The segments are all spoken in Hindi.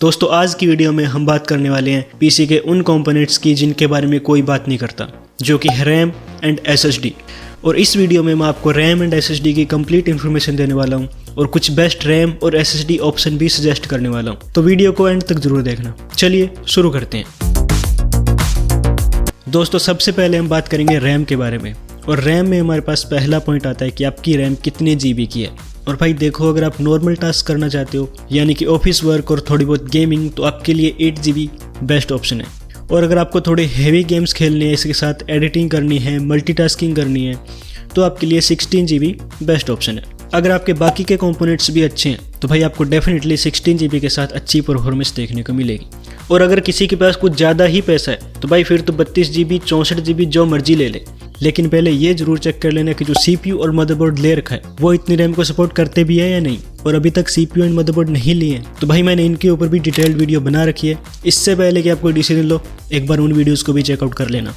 दोस्तों आज की वीडियो में हम बात करने वाले हैं पीसी के उन कंपोनेंट्स की जिनके बारे में कोई बात नहीं करता, जो कि है रैम एंड एसएसडी। और इस वीडियो में मैं आपको रैम एंड एसएसडी की कंप्लीट इन्फॉर्मेशन देने वाला हूं और कुछ बेस्ट रैम और एसएसडी ऑप्शन भी सजेस्ट करने वाला हूं, तो वीडियो को एंड तक जरूर देखना। चलिए शुरू करते हैं। दोस्तों सबसे पहले हम बात करेंगे रैम के बारे में, और रैम में हमारे पास पहला पॉइंट आता है कि आपकी रैम कितने जीबी की है। और भाई देखो, अगर आप नॉर्मल टास्क करना चाहते हो यानी कि ऑफिस वर्क और थोड़ी बहुत गेमिंग, तो आपके लिए 8 GB बेस्ट ऑप्शन है। और अगर आपको थोड़े हेवी गेम्स खेलने हैं, इसके साथ एडिटिंग करनी है, मल्टीटास्किंग करनी है, तो आपके लिए 16 GB बेस्ट ऑप्शन है। अगर आपके बाकी के कंपोनेंट्स भी अच्छे हैं तो भाई आपको डेफिनेटली 16 GB के साथ अच्छी परफॉर्मेंस देखने को मिलेगी। और अगर किसी के पास कुछ ज़्यादा ही पैसा है तो भाई फिर तो 32 GB 64 GB जो मर्जी ले ले, लेकिन पहले ये जरूर चेक कर लेना कि जो CPU और मदरबोर्ड ले रखा है वो इतनी रैम को सपोर्ट करते भी है या नहीं। और अभी तक CPU एंड मदरबोर्ड नहीं लिए हैं तो भाई मैंने इनके ऊपर भी डिटेल्ड वीडियो बना रखी है। इससे पहले कि आप कोई डिसीजन लो, एक बार उन वीडियोज़ को भी चेकआउट कर लेना।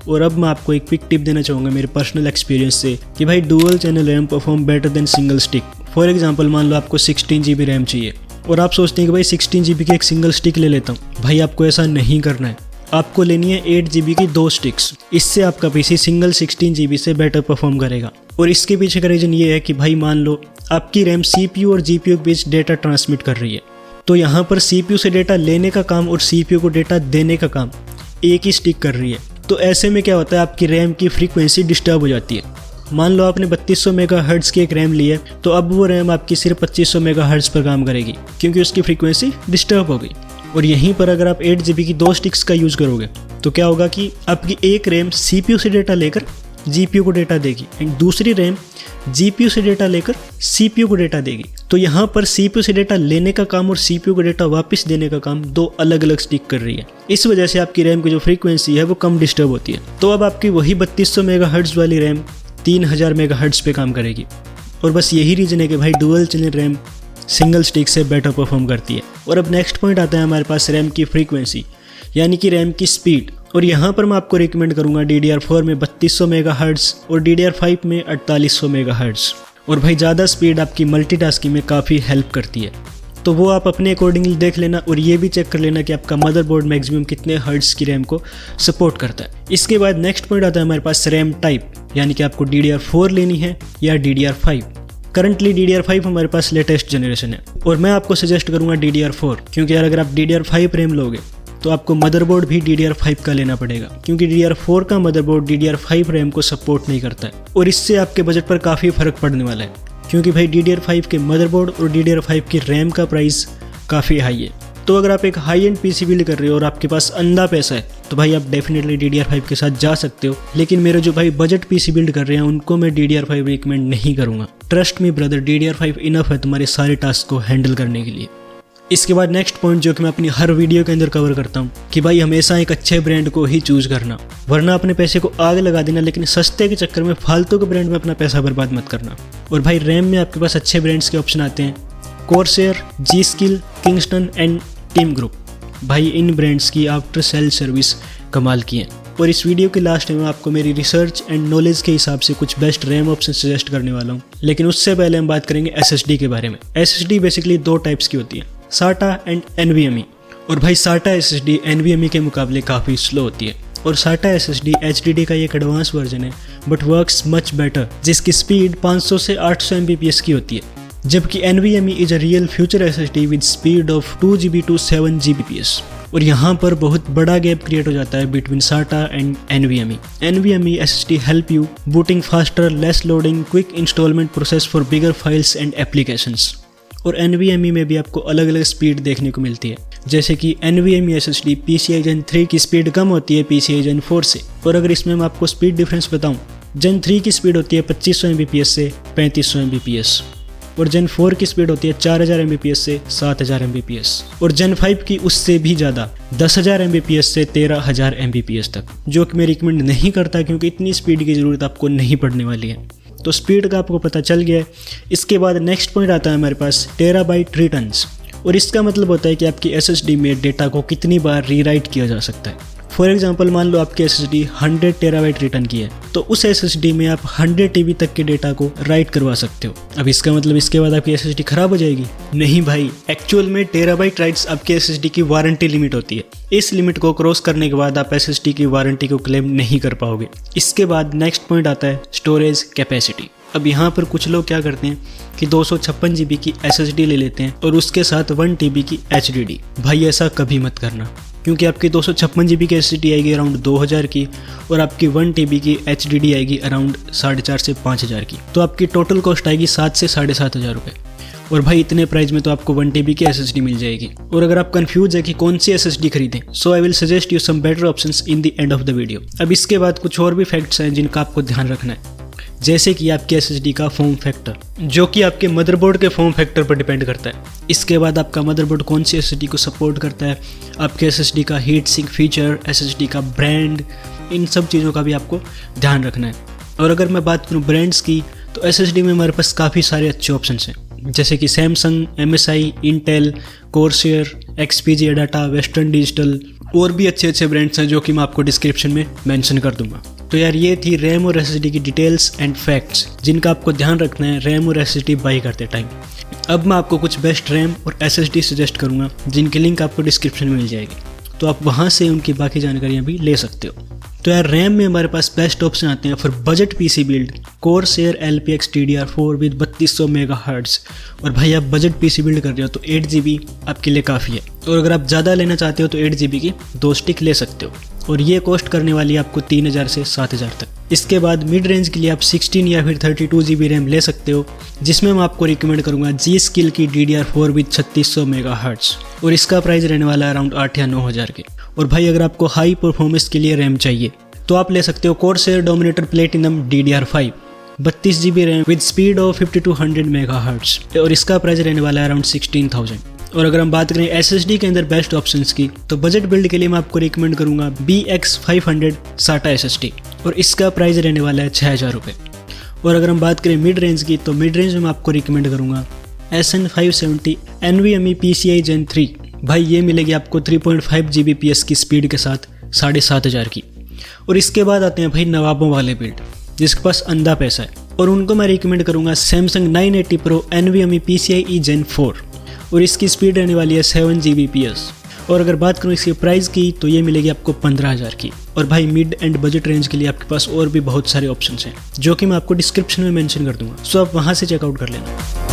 और अब मैं आपको एक क्विक टिप देना चाहूँगा मेरे पर्सनल एक्सपीरियंस से कि भाई dual channel RAM perform better than single stick. For example मान लो आपको 16 GB रैम चाहिए और आप सोचते हैं कि भाई 16 GB की एक सिंगल स्टिक ले लेता हूँ। भाई आपको ऐसा नहीं करना है, आपको लेनी है 8 GB की 2 स्टिक्स। इससे आपका पीसी सिंगल 16 GB से बेटर परफॉर्म करेगा। और इसके पीछे का रीज़न ये है कि भाई मान लो आपकी रैम CPU और GPU के बीच डेटा ट्रांसमिट कर रही है, तो यहाँ पर CPU से डेटा लेने का काम और CPU को डेटा देने का काम एक ही स्टिक कर रही है। तो ऐसे में क्या होता है, आपकी रैम की फ्रीक्वेंसी डिस्टर्ब हो जाती है। मान लो आपने 3200 MHz की एक रैम ली है, तो अब वो रैम आपकी सिर्फ 2500 MHz पर काम करेगी क्योंकि उसकी फ्रीक्वेंसी डिस्टर्ब हो गई। और यहीं पर अगर आप 8 GB की 2 स्टिक्स का यूज़ करोगे तो क्या होगा कि आपकी एक रैम CPU से डेटा लेकर GPU को डेटा देगी एंड दूसरी रैम GPU से डेटा लेकर CPU को डेटा देगी। तो यहाँ पर CPU से डेटा लेने का काम और CPU को डेटा वापस देने का काम दो अलग अलग स्टिक कर रही है। इस वजह से आपकी रैम की जो फ्रीक्वेंसी है वो कम डिस्टर्ब होती है। तो अब आपकी वही 3200 MHz वाली रैम 3000 MHz पे काम करेगी। और बस यही रीज़न है कि भाई dual channel RAM single stick से बेटर परफॉर्म करती है। और अब नेक्स्ट पॉइंट आता है हमारे पास रैम की फ्रीक्वेंसी यानी कि रैम की स्पीड। और यहाँ पर मैं आपको रिकमेंड करूँगा DDR4 में 3200 MHz और DDR5 में 4800 MHz। और भाई ज़्यादा स्पीड आपकी मल्टीटास्किंग में काफ़ी हेल्प करती है, तो वो आप अपने अकॉर्डिंगली देख लेना। और ये भी चेक कर लेना कि आपका मदरबोर्ड मैक्सिमम कितने हर्ट्ज़ की रैम को सपोर्ट करता है। इसके बाद नेक्स्ट पॉइंट आता है हमारे पास रैम टाइप, यानी कि आपको DDR4 लेनी है या DDR5। करंटली DDR5 हमारे पास लेटेस्ट जनरेशन है और मैं आपको सजेस्ट करूंगा DDR4, क्योंकि यार अगर आप DDR5 रैम लोगे तो आपको मदरबोर्ड भी DDR5 का लेना पड़ेगा, क्योंकि DDR4 का मदरबोर्ड DDR5 रैम को सपोर्ट नहीं करता है। और इससे आपके बजट पर काफ़ी फ़र्क पड़ने वाला है, क्योंकि भाई DDR5 के मदरबोर्ड और DDR5 की रैम का प्राइस काफ़ी हाई है। तो अगर आप एक हाई एंड पीसी बिल्ड कर रहे हो और आपके पास अंधा पैसा है तो भाई आप डेफिनेटली DDR5 के साथ जा सकते हो। लेकिन मेरे जो भाई बजट पीसी बिल्ड कर रहे हैं उनको मैं DDR5 रिकमेंड नहीं करूँगा। Trust me brother, DDR5 enough है तुम्हारे सारे टास्क को हैंडल करने के लिए। इसके बाद नेक्स्ट पॉइंट जो कि मैं अपनी हर वीडियो के अंदर कवर करता हूँ कि भाई हमेशा एक अच्छे ब्रांड को ही चूज़ करना, वरना अपने पैसे को आग लगा देना, लेकिन सस्ते के चक्कर में फालतू के ब्रांड में अपना पैसा बर्बाद मत करना। और भाई रैम में आपके पास अच्छे ब्रांड्स के ऑप्शन आते हैं, Corsair, G-Skill, Kingston and team group. भाई इन ब्रांड्स की आफ्टर सेल सर्विस कमाल की है। और इस वीडियो के लास्ट में आपको मेरी रिसर्च एंड नॉलेज के हिसाब से कुछ बेस्ट रैम ऑप्शन सजेस्ट करने वाला हूँ, लेकिन उससे पहले हम बात करेंगे SSD के बारे में। SSD बेसिकली 2 टाइप्स की होती है, SATA एंड NVMe। और भाई SATA SSD NVMe के मुकाबले काफ़ी स्लो होती है। और SATA SSD HDD का एक एडवांस वर्जन है बट वर्क्स मच बेटर, जिसकी स्पीड 500 से 800 Mbps की होती है, जबकि NVMe is a real future SSD with speed of 2 GB to 7 Gbps। और यहाँ पर बहुत बड़ा गैप क्रिएट हो जाता है between SATA and NVMe। NVMe SSD help you booting faster, less loading, quick installment process for bigger files and applications. और NVMe में भी आपको अलग अलग स्पीड देखने को मिलती है, जैसे कि NVMe SSD PCIe Gen 3 की स्पीड कम होती है PCIe Gen 4 से। और अगर इसमें मैं आपको स्पीड डिफरेंस बताऊं, Gen 3 की स्पीड होती है 2500 Mbps से 3500 Mbps, और Gen 4 की स्पीड होती है 4000 Mbps से 7000 Mbps, और Gen 5 की उससे भी ज़्यादा 10000 Mbps से 13000 Mbps तक, जो कि मैं रिकमेंड नहीं करता क्योंकि इतनी स्पीड की ज़रूरत आपको नहीं पड़ने वाली है। तो स्पीड का आपको पता चल गया है। इसके बाद नेक्स्ट पॉइंट आता है हमारे पास टेराबाइट रिटर्न्स। और इसका मतलब होता है कि आपकी SSD में डेटा को कितनी बार रीराइट किया जा सकता है। फॉर एग्जांपल मान लो आपकी SSD 100 टेराबाइट रिटर्न की है, तो उस SSD में आप 100 TB तक के डेटा को राइट करवा सकते हो। अब इसका मतलब इसके बाद आपकी SSD खराब हो जाएगी? नहीं भाई, एक्चुअल में टेराबाइट राइट्स आपके SSD की वारंटी लिमिट होती है। इस लिमिट को क्रॉस करने के बाद आप SSD की वारंटी को क्लेम नहीं कर पाओगे। इसके बाद नेक्स्ट पॉइंट आता है स्टोरेज कैपेसिटी। अब यहाँ पर कुछ लोग क्या करते हैं कि 256 GB की SSD ले लेते हैं और उसके साथ 1 TB की HDD। भाई ऐसा कभी मत करना, क्योंकि आपकी 256 GB की SSD आएगी अराउंड 2000 की और आपकी 1 TB की HDD आएगी अराउंड 4500 से 5000 की। तो आपकी टोटल कॉस्ट आएगी 7 से 7500 रुपये। और भाई इतने प्राइस में तो आपको 1 TB की SSD मिल जाएगी। और अगर आप कंफ्यूज है कि कौन सी SSD खरीदें, so I will suggest you some better options in the end of the video. अब इसके बाद कुछ और भी फैक्ट्स हैं जिनका आपको ध्यान रखना है, जैसे कि आपके SSD का फॉर्म फैक्टर, जो कि आपके मदरबोर्ड के फॉर्म फैक्टर पर डिपेंड करता है। इसके बाद आपका मदरबोर्ड कौन सी SSD को सपोर्ट करता है, आपके SSD का हीट सिंक फीचर, SSD का ब्रांड, इन सब चीज़ों का भी आपको ध्यान रखना है। और अगर मैं बात करूँ ब्रांड्स की, तो SSD में हमारे पास काफ़ी सारे अच्छे ऑप्शन हैं, जैसे कि Samsung, MSI, Intel, Corsair, XPG Adata, Western Digital, और भी अच्छे अच्छे ब्रांड्स हैं जो कि मैं आपको डिस्क्रिप्शन में मेंशन कर दूंगा। तो यार ये थी रैम और SSD की डिटेल्स एंड फैक्ट्स जिनका आपको ध्यान रखना है रैम और SSD बाई करते टाइम। अब मैं आपको कुछ बेस्ट रैम और SSD सजेस्ट करूंगा जिनकी लिंक आपको डिस्क्रिप्शन में मिल जाएगी, तो आप वहाँ से उनकी बाकी जानकारियाँ भी ले सकते हो। तो यार रैम में हमारे पास बेस्ट ऑप्शन आते हैं for budget PC build, Corsair LPX DDR4 with 3200 MHz। और भाई आप बजट PC बिल्ड कर रहे हो तो 8 GB आपके लिए काफ़ी है। और अगर आप ज़्यादा लेना चाहते हो तो 8 GB की 2 स्टिक ले सकते हो, और ये कॉस्ट करने वाली है आपको 3000 से 7000 तक। इसके बाद मिड रेंज के लिए आप 16 या फिर 32 GB रैम ले सकते हो, जिसमें मैं आपको रिकमेंड करूँगा G-Skill की DDR4 विद 3600 MHz, और इसका प्राइस रहने वाला है अराउंड 8 या 9000 के। और भाई अगर आपको हाई परफॉर्मेंस के लिए रैम चाहिए तो आप ले सकते हो Corsair Dominator Platinum DDR5 32 GB RAM with speed of 5200 MHz, और इसका प्राइस रहने वाला है अराउंड 16000। और अगर हम बात करें SSD के अंदर बेस्ट ऑप्शंस की, तो बजट बिल्ड के लिए मैं आपको रिकमेंड करूंगा BX500 SATA SSD, और इसका प्राइस रहने वाला है 6000 रुपये। और अगर हम बात करें मिड रेंज की, तो मिड रेंज में मैं आपको रिकमेंड करूंगा SN570 NVMe PCI Gen 3। भाई ये मिलेगी आपको 3.5 Gbps की स्पीड के साथ 7500 की। और इसके बाद आते हैं भाई नवाबों वाले बिल्ड जिसके पास अंधा पैसा है, और उनको मैं रिकमेंड करूंगा Samsung 980 Pro NVMe PCIe Gen 4, और इसकी स्पीड रहने वाली है 7 Gbps। और अगर बात करूँ इसके प्राइस की, तो ये मिलेगी आपको 15000 की। और भाई मिड एंड बजट रेंज के लिए आपके पास और भी बहुत सारे ऑप्शंस हैं जो कि मैं आपको डिस्क्रिप्शन में मेंशन कर दूंगा, सो आप वहाँ से चेकआउट कर लेना।